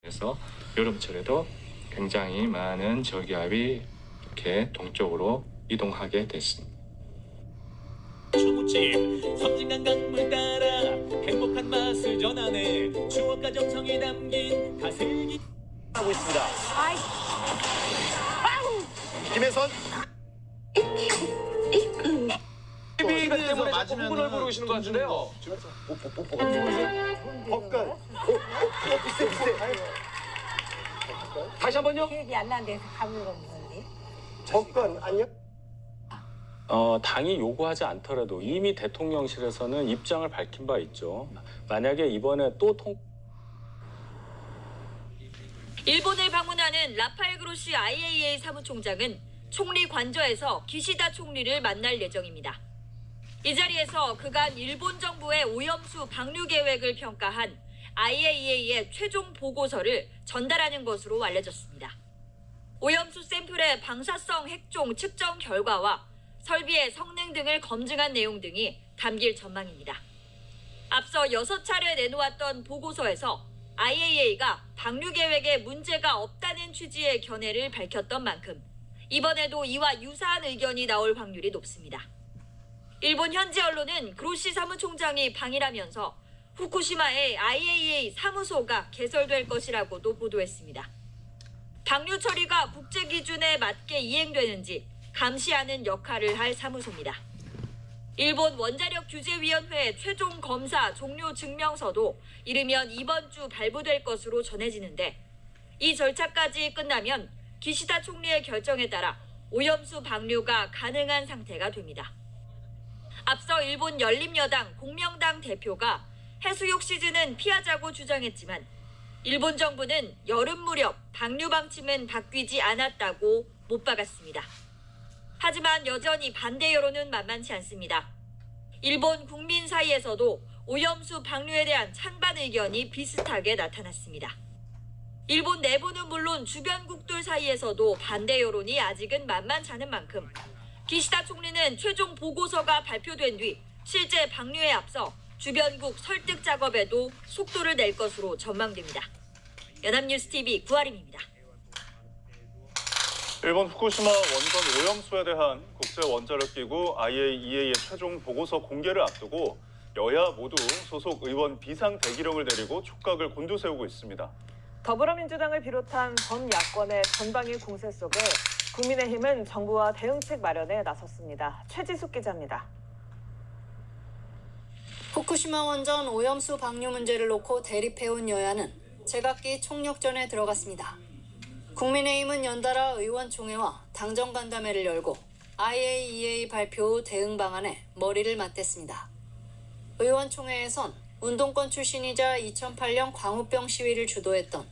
그래서 여름철에도 굉장히 많은 저기압이 이렇게 동쪽으로 이동하게 됐습니다. 초무침 섬진강 강물 따라 행복한 맛을 전하네 추억과 정성이 담긴 다슬기 하고 있습니다. 김혜선 TV가 때문에 자꾸 부분을 부르시는 것 같은데요. 법관 비슷해 다시 한 번요. 기억이 안 나는데 감을 건데. 법관 안녕. 당이 요구하지 않더라도 이미 대통령실에서는 입장을 밝힌 바 있죠. 만약에 이번에 또 일본을 방문하는 라파엘 그로시 IAEA 사무총장은 총리 관저에서 기시다 총리를 만날 예정입니다. 이 자리에서 그간 일본 정부의 오염수 방류 계획을 평가한 IAEA의 최종 보고서를 전달하는 것으로 알려졌습니다. 오염수 샘플의 방사성 핵종 측정 결과와 설비의 성능 등을 검증한 내용 등이 담길 전망입니다. 앞서 6차례 내놓았던 보고서에서 IAEA가 방류 계획에 문제가 없다는 취지의 견해를 밝혔던 만큼 이번에도 이와 유사한 의견이 나올 확률이 높습니다. 일본 현지 언론은 그로시 사무총장이 방일하면서 후쿠시마에 IAEA 사무소가 개설될 것이라고도 보도했습니다. 방류 처리가 국제 기준에 맞게 이행되는지 감시하는 역할을 할 사무소입니다. 일본 원자력 규제위원회 최종 검사 종료 증명서도 이르면 이번 주 발부될 것으로 전해지는데 이 절차까지 끝나면 기시다 총리의 결정에 따라 오염수 방류가 가능한 상태가 됩니다. 앞서 일본 열린여당 공명당 대표가 해수욕 시즌은 피하자고 주장했지만 일본 정부는 여름 무렵 방류 방침은 바뀌지 않았다고 못 박았습니다. 하지만 여전히 반대 여론은 만만치 않습니다. 일본 국민 사이에서도 오염수 방류에 대한 찬반 의견이 비슷하게 나타났습니다. 일본 내부는 물론 주변국들 사이에서도 반대 여론이 아직은 만만치 않은 만큼 기시다 총리는 최종 보고서가 발표된 뒤 실제 방류에 앞서 주변국 설득 작업에도 속도를 낼 것으로 전망됩니다. 연합뉴스TV 구아림입니다. 일본 후쿠시마 원전 오염수에 대한 국제원자력기구 IAEA의 최종 보고서 공개를 앞두고 여야 모두 소속 의원 비상 대기령을 내리고 촉각을 곤두세우고 있습니다. 더불어민주당을 비롯한 전 야권의 전방위 공세 속에 국민의힘은 정부와 대응책 마련에 나섰습니다. 최지숙 기자입니다. 후쿠시마 원전 오염수 방류 문제를 놓고 대립해온 여야는 제각기 총력전에 들어갔습니다. 국민의힘은 연달아 의원총회와 당정간담회를 열고 IAEA 발표 대응 방안에 머리를 맞댔습니다. 의원총회에선 운동권 출신이자 2008년 광우병 시위를 주도했던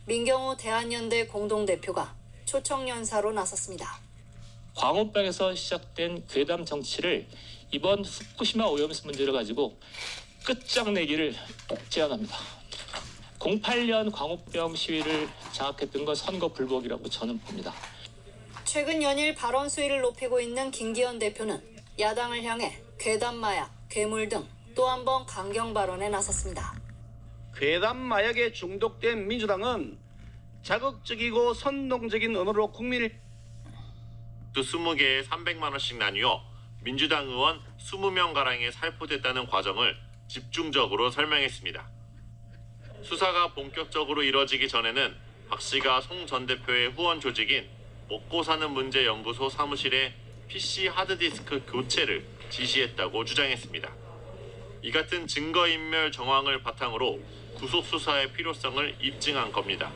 민경호 대한연대 공동대표가 초청연사로 나섰습니다. 광우병에서 시작된 괴담 정치를 이번 후쿠시마 오염수 문제를 가지고 끝장내기를 제안합니다. 08년 광우병 시위를 장악했던 건 선거 불복이라고 저는 봅니다. 최근 연일 발언 수위를 높이고 있는 김기현 대표는 야당을 향해 괴담 마약, 괴물 등 또 한 번 강경 발언에 나섰습니다. 괴담 마약에 중독된 민주당은 자극적이고 선동적인 언어로 국민을 20개에 300만 원씩 나뉘어 민주당 의원 20명가량에 살포됐다는 과정을 집중적으로 설명했습니다. 수사가 본격적으로 이뤄지기 전에는 박 씨가 송 전 대표의 후원 조직인 먹고사는문제연구소 사무실에 PC 하드디스크 교체를 지시했다고 주장했습니다. 이 같은 증거인멸 정황을 바탕으로 구속수사의 필요성을 입증한 겁니다.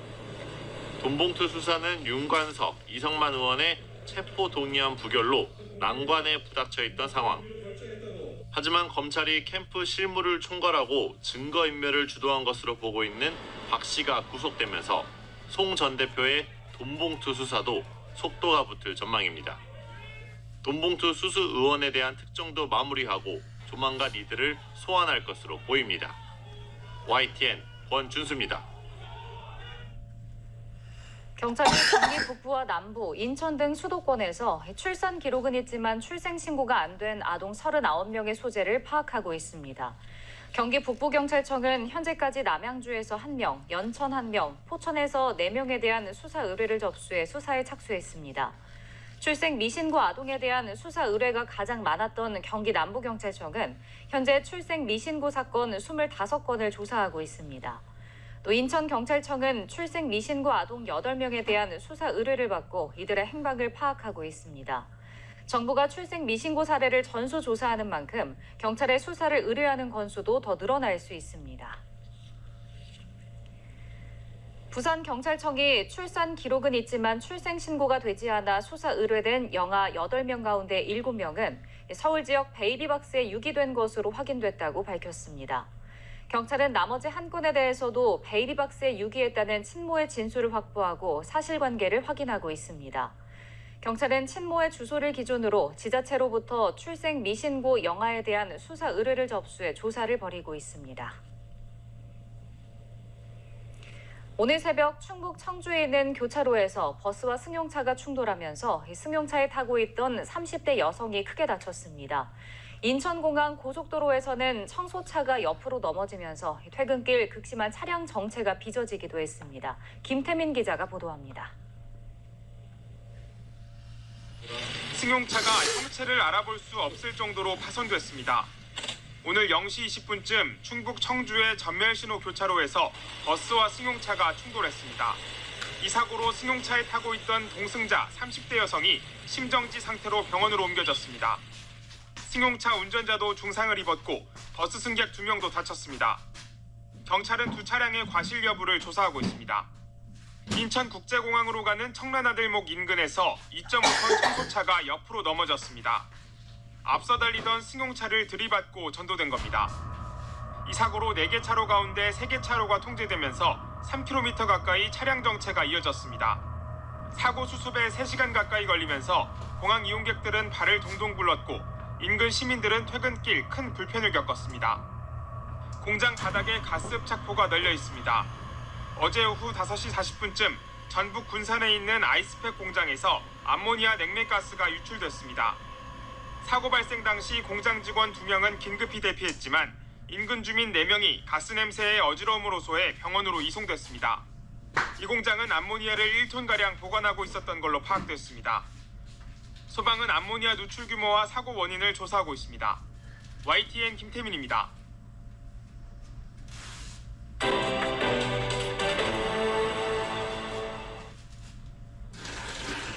돈봉투 수사는 윤관석, 이성만 의원의 체포 동의안 부결로 난관에 부닥쳐 있던 상황. 하지만 검찰이 캠프 실무를 총괄하고 증거인멸을 주도한 것으로 보고 있는 박 씨가 구속되면서 송 전 대표의 돈봉투 수사도 속도가 붙을 전망입니다. 돈봉투 수수 의원에 대한 특정도 마무리하고 조만간 이들을 소환할 것으로 보입니다. YTN 권준수입니다. 경찰이 경기 북부와 남부, 인천 등 수도권에서 출산 기록은 있지만 출생 신고가 안 된 아동 39명의 소재를 파악하고 있습니다. 경기 북부경찰청은 현재까지 남양주에서 1명, 연천 1명, 포천에서 4명에 대한 수사 의뢰를 접수해 수사에 착수했습니다. 출생 미신고 아동에 대한 수사 의뢰가 가장 많았던 경기 남부경찰청은 현재 출생 미신고 사건 25건을 조사하고 있습니다. 또 인천경찰청은 출생 미신고 아동 8명에 대한 수사 의뢰를 받고 이들의 행방을 파악하고 있습니다. 정부가 출생 미신고 사례를 전수조사하는 만큼 경찰의 수사를 의뢰하는 건수도 더 늘어날 수 있습니다. 부산경찰청이 출산 기록은 있지만 출생 신고가 되지 않아 수사 의뢰된 영아 8명 가운데 7명은 서울 지역 베이비박스에 유기된 것으로 확인됐다고 밝혔습니다. 경찰은 나머지 1건에 대해서도 베이비박스에 유기했다는 친모의 진술을 확보하고 사실관계를 확인하고 있습니다. 경찰은 친모의 주소를 기준으로 지자체로부터 출생 미신고 영아에 대한 수사 의뢰를 접수해 조사를 벌이고 있습니다. 오늘 새벽 충북 청주에 있는 교차로에서 버스와 승용차가 충돌하면서 승용차에 타고 있던 30대 여성이 크게 다쳤습니다. 인천공항 고속도로에서는 청소차가 옆으로 넘어지면서 퇴근길 극심한 차량 정체가 빚어지기도 했습니다. 김태민 기자가 보도합니다. 승용차가 형체를 알아볼 수 없을 정도로 파손됐습니다. 오늘 0시 20분쯤 충북 청주의 전멸신호 교차로에서 버스와 승용차가 충돌했습니다. 이 사고로 승용차에 타고 있던 동승자 30대 여성이 심정지 상태로 병원으로 옮겨졌습니다. 승용차 운전자도 중상을 입었고 버스 승객 2명도 다쳤습니다. 경찰은 두 차량의 과실 여부를 조사하고 있습니다. 인천국제공항으로 가는 청라나들목 인근에서 2.5톤 청소차가 옆으로 넘어졌습니다. 앞서 달리던 승용차를 들이받고 전도된 겁니다. 이 사고로 4개 차로 가운데 3개 차로가 통제되면서 3km 가까이 차량 정체가 이어졌습니다. 사고 수습에 3시간 가까이 걸리면서 공항 이용객들은 발을 동동 굴렀고 인근 시민들은 퇴근길 큰 불편을 겪었습니다. 공장 바닥에 가스 착포가 널려 있습니다. 어제 오후 5시 40분쯤 전북 군산에 있는 아이스팩 공장에서 암모니아 냉매가스가 유출됐습니다. 사고 발생 당시 공장 직원 2명은 긴급히 대피했지만 인근 주민 4명이 가스 냄새에 어지러움을 호소해 병원으로 이송됐습니다. 이 공장은 암모니아를 1톤가량 보관하고 있었던 걸로 파악됐습니다. 소방은 암모니아 누출 규모와 사고 원인을 조사하고 있습니다. YTN 김태민입니다.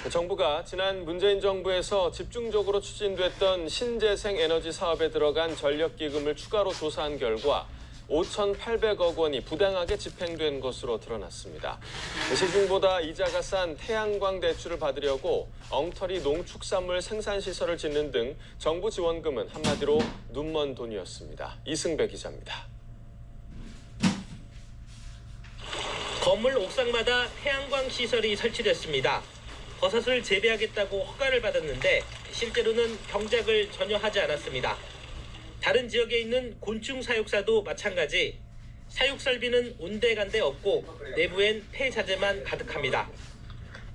정부가 지난 문재인 정부에서 집중적으로 추진됐던 신재생 에너지 사업에 들어간 전력기금을 추가로 조사한 결과 5,800억 원이 부당하게 집행된 것으로 드러났습니다. 시중보다 이자가 싼 태양광 대출을 받으려고 엉터리 농축산물 생산시설을 짓는 등 정부 지원금은 한마디로 눈먼 돈이었습니다. 이승배 기자입니다. 건물 옥상마다 태양광 시설이 설치됐습니다. 버섯을 재배하겠다고 허가를 받았는데 실제로는 경작을 전혀 하지 않았습니다. 다른 지역에 있는 곤충 사육사도 마찬가지. 사육 설비는 온데간데 없고 내부엔 폐자재만 가득합니다.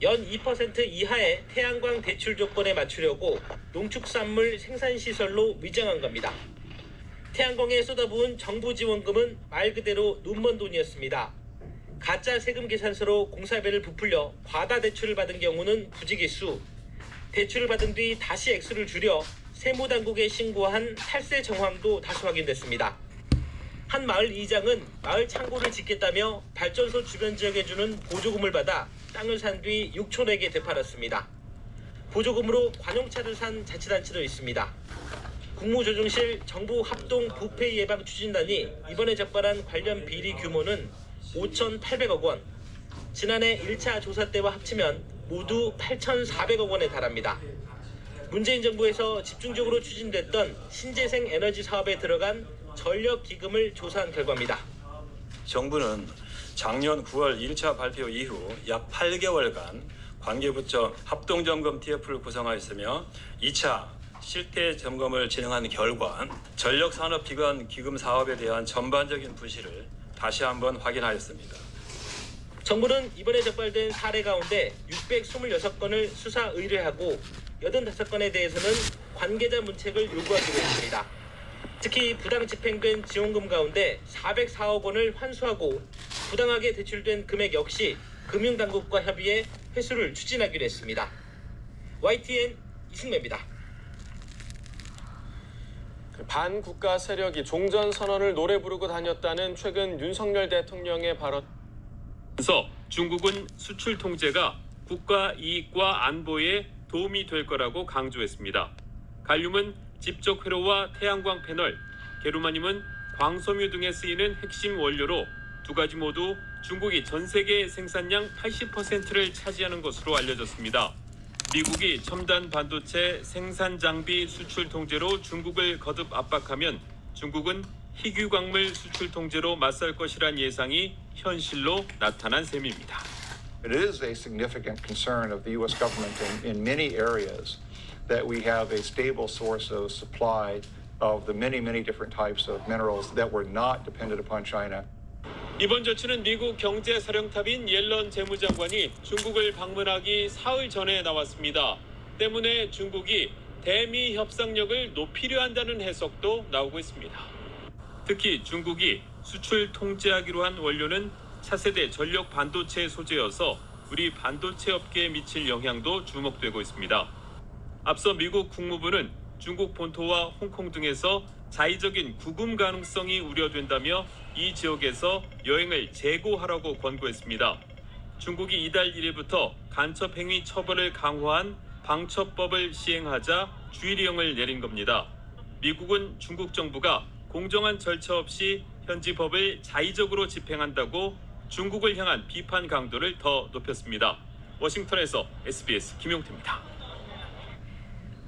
연 2% 이하의 태양광 대출 조건에 맞추려고 농축산물 생산시설로 위장한 겁니다. 태양광에 쏟아부은 정부 지원금은 말 그대로 눈먼 돈이었습니다. 가짜 세금 계산서로 공사비를 부풀려 과다 대출을 받은 경우는 부지기수, 대출을 받은 뒤 다시 액수를 줄여 세무당국에 신고한 탈세 정황도 다수 확인됐습니다. 한 마을 이장은 마을 창고를 짓겠다며 발전소 주변 지역에 주는 보조금을 받아 땅을 산 뒤 6촌에게 되팔았습니다. 보조금으로 관용차를 산 자치단체도 있습니다. 국무조정실 정부 합동 부패 예방 추진단이 이번에 적발한 관련 비리 규모는 5,800억 원, 지난해 1차 조사 때와 합치면 모두 8,400억 원에 달합니다. 문재인 정부에서 집중적으로 추진됐던 신재생 에너지 사업에 들어간 전력기금을 조사한 결과입니다. 정부는 작년 9월 1차 발표 이후 약 8개월간 관계부처 합동점검 TF를 구성하였으며 2차 실태 점검을 진행한 결과 전력산업기관 기금 사업에 대한 전반적인 부실을 다시 한번 확인하였습니다. 정부는 이번에 적발된 사례 가운데 626건을 수사 의뢰하고 85건에 대해서는 관계자 문책을 요구하기로 했습니다. 특히 부당 집행된 지원금 가운데 404억 원을 환수하고 부당하게 대출된 금액 역시 금융당국과 협의해 회수를 추진하기로 했습니다. YTN 이승매입니다. 반국가 세력이 종전 선언을 노래 부르고 다녔다는 최근 윤석열 대통령의 발언. 그래서 중국은 수출 통제가 국가 이익과 안보에 도움이 될 거라고 강조했습니다. 갈륨은 집적 회로와 태양광 패널, 게르마늄은 광섬유 등에 쓰이는 핵심 원료로 두 가지 모두 중국이 전 세계 생산량 80%를 차지하는 것으로 알려졌습니다. 미국이 첨단 반도체 생산 장비 수출 통제로 중국을 거듭 압박하면 중국은 희귀 광물 수출 통제로 맞설 것이란 예상이 현실로 나타난 셈입니다. It is a significant concern of the U.S. government in many areas that we have a stable source of supply of the many different types of minerals that were not dependent upon China. 이번 조치는 미국 경제사령탑인 옐런 재무장관이 중국을 방문하기 사흘 전에 나왔습니다. 때문에 중국이 대미 협상력을 높이려 한다는 해석도 나오고 있습니다. 특히 중국이 수출 통제하기로 한 원료는 차세대 전력 반도체 소재여서 우리 반도체 업계에 미칠 영향도 주목되고 있습니다. 앞서 미국 국무부는 중국 본토와 홍콩 등에서 자의적인 구금 가능성이 우려된다며 이 지역에서 여행을 재고하라고 권고했습니다. 중국이 이달 1일부터 간첩행위 처벌을 강화한 방첩법을 시행하자 주의령을 내린 겁니다. 미국은 중국 정부가 공정한 절차 없이 현지 법을 자의적으로 집행한다고 중국을 향한 비판 강도를 더 높였습니다. 워싱턴에서 SBS 김용태입니다.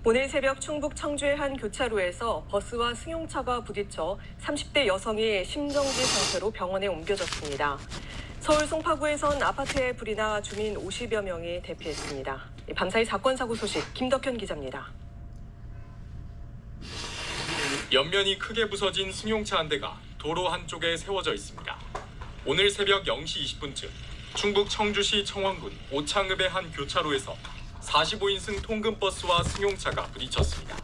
오늘 새벽 충북 청주의 한 교차로에서 버스와 승용차가 부딪혀 30대 여성이 심정지 상태로 병원에 옮겨졌습니다. 서울 송파구에선 아파트에 불이 나 주민 50여 명이 대피했습니다. 밤사이 사건 사고 소식 김덕현 기자입니다. 옆면이 크게 부서진 승용차 한 대가 도로 한쪽에 세워져 있습니다. 오늘 새벽 0시 20분쯤 충북 청주시 청원군 오창읍의 한 교차로에서 45인승 통근버스와 승용차가 부딪혔습니다.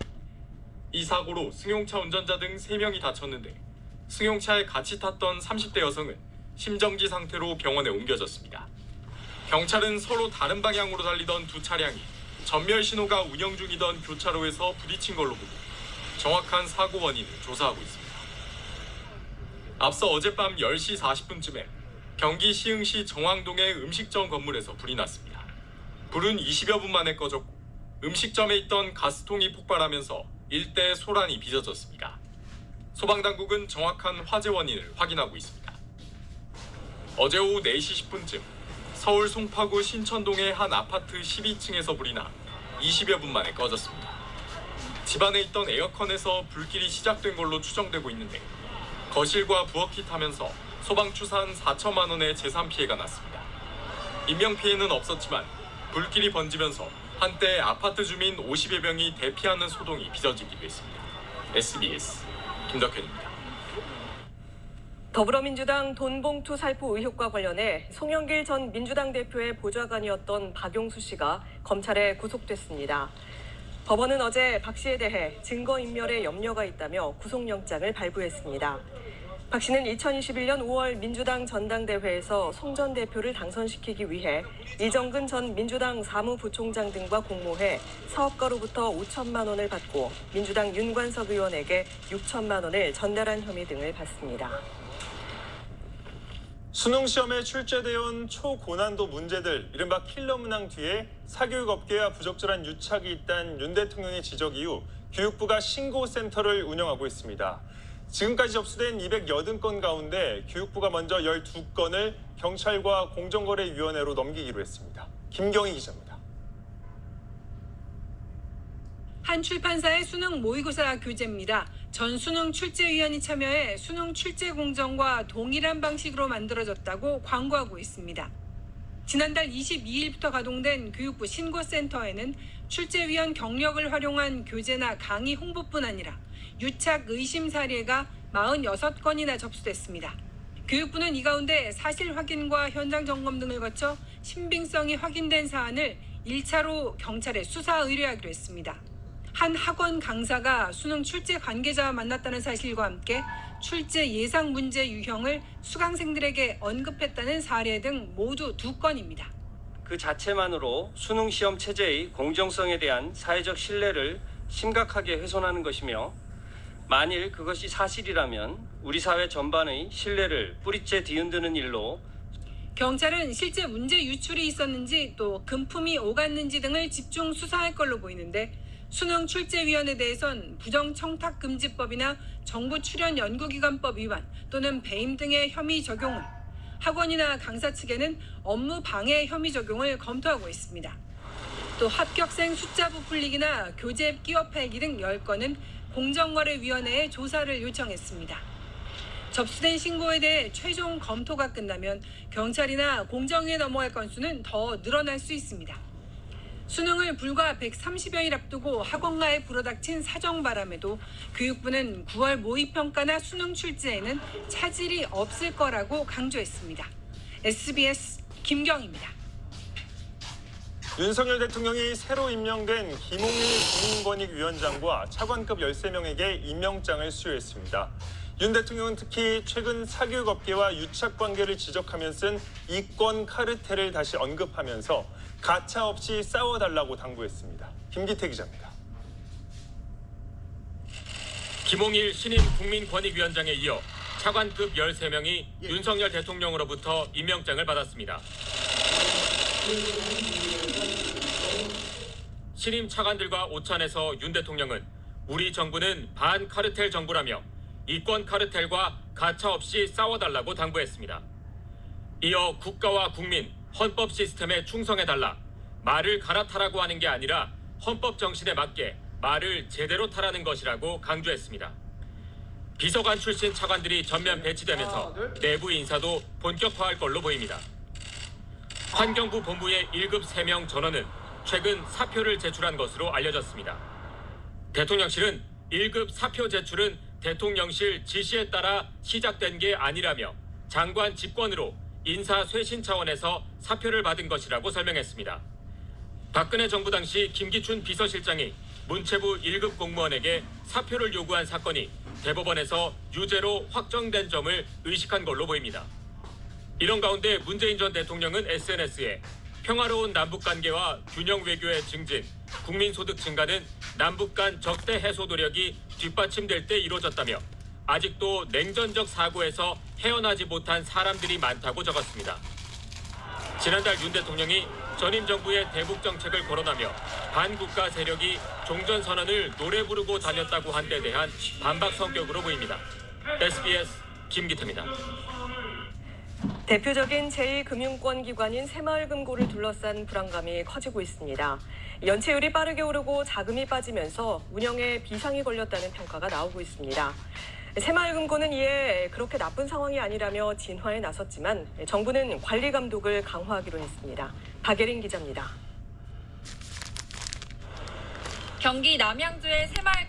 이 사고로 승용차 운전자 등 3명이 다쳤는데 승용차에 같이 탔던 30대 여성은 심정지 상태로 병원에 옮겨졌습니다. 경찰은 서로 다른 방향으로 달리던 두 차량이 전멸 신호가 운영 중이던 교차로에서 부딪힌 걸로 보고 정확한 사고 원인을 조사하고 있습니다. 앞서 어젯밤 10시 40분쯤에 경기 시흥시 정왕동의 음식점 건물에서 불이 났습니다. 불은 20여 분 만에 꺼졌고 음식점에 있던 가스통이 폭발하면서 일대에 소란이 빚어졌습니다. 소방당국은 정확한 화재 원인을 확인하고 있습니다. 어제 오후 4시 10분쯤 서울 송파구 신천동의 한 아파트 12층에서 불이 나 20여 분 만에 꺼졌습니다. 집안에 있던 에어컨에서 불길이 시작된 걸로 추정되고 있는데 거실과 부엌이 타면서 소방 추산 4천만 원의 재산 피해가 났습니다. 인명피해는 없었지만 불길이 번지면서 한때 아파트 주민 50여 명이 대피하는 소동이 빚어지기도 했습니다. SBS 김덕현입니다. 더불어민주당 돈봉투 살포 의혹과 관련해 송영길 전 민주당 대표의 보좌관이었던 박용수 씨가 검찰에 구속됐습니다. 법원은 어제 박 씨에 대해 증거인멸에 염려가 있다며 구속영장을 발부했습니다. 박 씨는 2021년 5월 민주당 전당대회에서 송 전 대표를 당선시키기 위해 이정근 전 민주당 사무부총장 등과 공모해 사업가로부터 5천만 원을 받고 민주당 윤관석 의원에게 6천만 원을 전달한 혐의 등을 받습니다. 수능 시험에 출제되어온 초고난도 문제들, 이른바 킬러 문항 뒤에 사교육업계와 부적절한 유착이 있다는 윤 대통령의 지적 이후 교육부가 신고센터를 운영하고 있습니다. 지금까지 접수된 280건 가운데 교육부가 먼저 12건을 경찰과 공정거래위원회로 넘기기로 했습니다. 김경희 기자입니다. 한 출판사의 수능 모의고사 교재입니다. 전 수능 출제위원이 참여해 수능 출제 공정과 동일한 방식으로 만들어졌다고 광고하고 있습니다. 지난달 22일부터 가동된 교육부 신고센터에는 출제위원 경력을 활용한 교재나 강의 홍보뿐 아니라 유착 의심 사례가 46건이나 접수됐습니다. 교육부는 이 가운데 사실 확인과 현장 점검 등을 거쳐 신빙성이 확인된 사안을 1차로 경찰에 수사 의뢰하기로 했습니다. 한 학원 강사가 수능 출제 관계자와 만났다는 사실과 함께 출제 예상 문제 유형을 수강생들에게 언급했다는 사례 등 모두 2건입니다. 그 자체만으로 수능 시험 체제의 공정성에 대한 사회적 신뢰를 심각하게 훼손하는 것이며 만일 그것이 사실이라면 우리 사회 전반의 신뢰를 뿌리째 뒤흔드는 일로 경찰은 실제 문제 유출이 있었는지 또 금품이 오갔는지 등을 집중 수사할 걸로 보이는데 수능 출제위원에 대해선 부정청탁금지법이나 정부 출연 연구기관법 위반 또는 배임 등의 혐의 적용을 학원이나 강사 측에는 업무 방해 혐의 적용을 검토하고 있습니다. 또 합격생 숫자 부풀리기나 교재 끼워 팔기 등 10건은 공정거래위원회에 조사를 요청했습니다. 접수된 신고에 대해 최종 검토가 끝나면 경찰이나 공정위에 넘어갈 건수는 더 늘어날 수 있습니다. 수능을 불과 130여일 앞두고 학원가에 불어닥친 사정바람에도 교육부는 9월 모의평가나 수능 출제에는 차질이 없을 거라고 강조했습니다. SBS 김경입니다. 윤석열 대통령이 새로 임명된 김홍일 국민권익위원장과 차관급 13명에게 임명장을 수여했습니다. 윤 대통령은 특히 최근 사교육업계와 유착관계를 지적하며 쓴 이권 카르텔을 다시 언급하면서 가차없이 싸워달라고 당부했습니다. 김기태 기자입니다. 김홍일 신임 국민권익위원장에 이어 차관급 13명이 윤석열 대통령으로부터 임명장을 받았습니다. 신임 차관들과 오찬에서 윤 대통령은 우리 정부는 반카르텔 정부라며 이권 카르텔과 가차없이 싸워달라고 당부했습니다. 이어 국가와 국민, 헌법 시스템에 충성해달라, 말을 갈아타라고 하는 게 아니라 헌법 정신에 맞게 말을 제대로 타라는 것이라고 강조했습니다. 비서관 출신 차관들이 전면 배치되면서 내부 인사도 본격화할 걸로 보입니다. 환경부 본부의 1급 3명 전원은 최근 사표를 제출한 것으로 알려졌습니다. 대통령실은 1급 사표 제출은 대통령실 지시에 따라 시작된 게 아니라며 장관 직권으로 인사 쇄신 차원에서 사표를 받은 것이라고 설명했습니다. 박근혜 정부 당시 김기춘 비서실장이 문체부 1급 공무원에게 사표를 요구한 사건이 대법원에서 유죄로 확정된 점을 의식한 걸로 보입니다. 이런 가운데 문재인 전 대통령은 SNS에 평화로운 남북관계와 균형 외교의 증진, 국민소득 증가는 남북 간 적대 해소 노력이 뒷받침될 때 이루어졌다며 아직도 냉전적 사고에서 헤어나지 못한 사람들이 많다고 적었습니다. 지난달 윤 대통령이 전임 정부의 대북 정책을 거론하며 반국가 세력이 종전선언을 노래 부르고 다녔다고 한 데 대한 반박 성격으로 보입니다. SBS 김기태입니다. 대표적인 제2금융권기관인 새마을금고를 둘러싼 불안감이 커지고 있습니다. 연체율이 빠르게 오르고 자금이 빠지면서 운영에 비상이 걸렸다는 평가가 나오고 있습니다. 새마을금고는 이에 그렇게 나쁜 상황이 아니라며 진화에 나섰지만 정부는 관리 감독을 강화하기로 했습니다. 박예린 기자입니다. 경기 남양주의 새마을금